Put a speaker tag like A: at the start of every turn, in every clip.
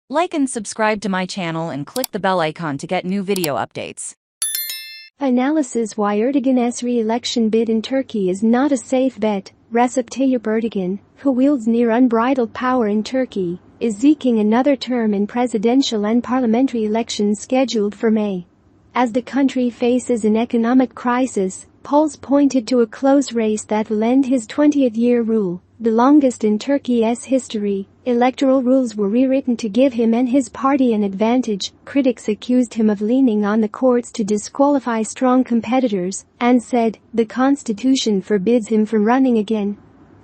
A: Like and subscribe to my channel and click the bell icon to get new video updates.
B: Analysis: why Erdogan's re-election bid in Turkey is not a safe bet. Recep Tayyip Erdogan, who wields near unbridled power in Turkey, is seeking another term in presidential and parliamentary elections scheduled for May. As the country faces an economic crisis, polls pointed to a close race that will end his 20th-year rule, the longest in Turkey's history. Electoral rules were rewritten to give him and his party an advantage. Critics accused him of leaning on the courts to disqualify strong competitors, and said, the constitution forbids him from running again.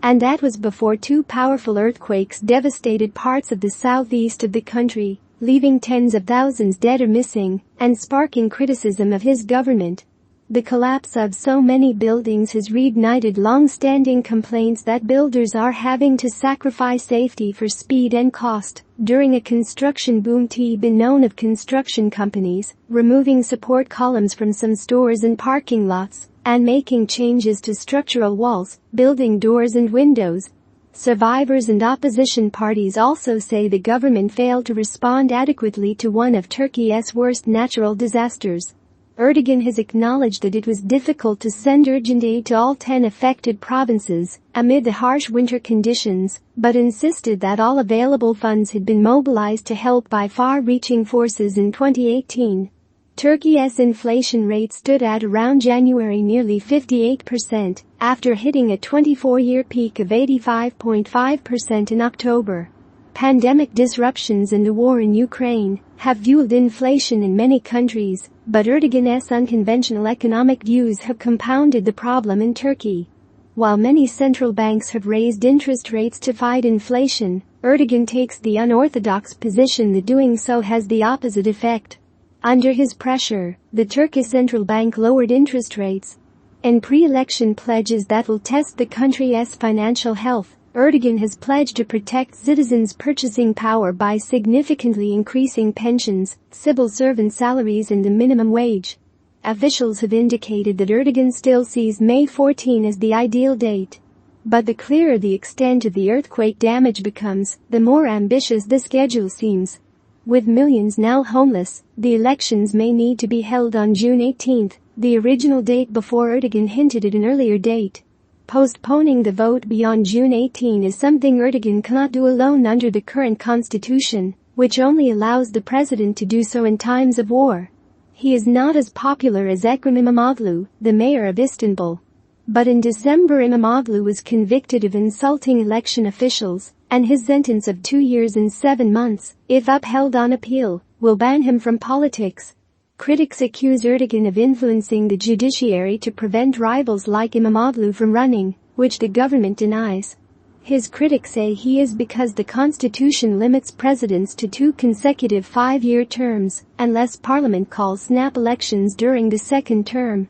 B: And that was before two powerful earthquakes devastated parts of the southeast of the country, leaving tens of thousands dead or missing, and sparking criticism of his government. The collapse of so many buildings has reignited long-standing complaints that builders are having to sacrifice safety for speed and cost. During a construction boom, been known of construction companies removing support columns from some stores and parking lots, and making changes to structural walls, building doors and windows. Survivors and opposition parties also say the government failed to respond adequately to one of Turkey's worst natural disasters. Erdogan has acknowledged that it was difficult to send urgent aid to all 10 affected provinces amid the harsh winter conditions, but insisted that all available funds had been mobilized to help by far-reaching forces in 2018. Turkey's inflation rate stood at around January nearly 58%, after hitting a 24-year peak of 85.5% in October. Pandemic disruptions and the war in Ukraine have fueled inflation in many countries, but Erdogan's unconventional economic views have compounded the problem in Turkey. While many central banks have raised interest rates to fight inflation, Erdogan takes the unorthodox position that doing so has the opposite effect. Under his pressure, the Turkish central bank lowered interest rates. In pre-election pledges that will test the country's financial health, Erdogan has pledged to protect citizens' purchasing power by significantly increasing pensions, civil servant salaries and the minimum wage. Officials have indicated that Erdogan still sees May 14 as the ideal date. But the clearer the extent of the earthquake damage becomes, the more ambitious the schedule seems. With millions now homeless, the elections may need to be held on June 18, the original date before Erdogan hinted at an earlier date. Postponing the vote beyond June 18 is something Erdogan cannot do alone under the current constitution, which only allows the president to do so in times of war. He is not as popular as Ekrem Imamoglu, the mayor of Istanbul. But in December, Imamoglu was convicted of insulting election officials, and his sentence of 2 years and 7 months, if upheld on appeal, will ban him from politics. Critics accuse Erdogan of influencing the judiciary to prevent rivals like Imamoglu from running, which the government denies. His critics say he is because the constitution limits presidents to 2 consecutive 5-year terms, unless parliament calls snap elections during the second term.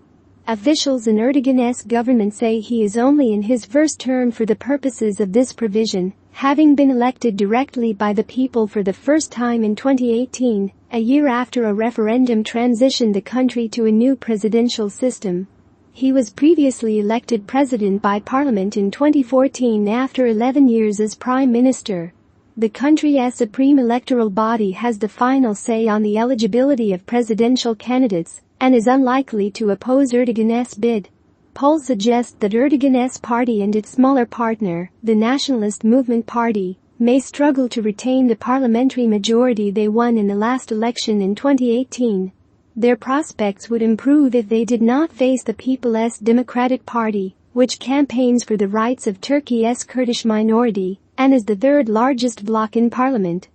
B: Officials in Erdogan's government say he is only in his first term for the purposes of this provision, having been elected directly by the people for the first time in 2018, a year after a referendum transitioned the country to a new presidential system. He was previously elected president by parliament in 2014 after 11 years as prime minister. The country's supreme electoral body has the final say on the eligibility of presidential candidates, and is unlikely to oppose Erdogan's bid. Polls suggest that Erdogan's party and its smaller partner, the Nationalist Movement Party, may struggle to retain the parliamentary majority they won in the last election in 2018. Their prospects would improve if they did not face the People's Democratic Party, which campaigns for the rights of Turkey's Kurdish minority, and is the third largest bloc in parliament.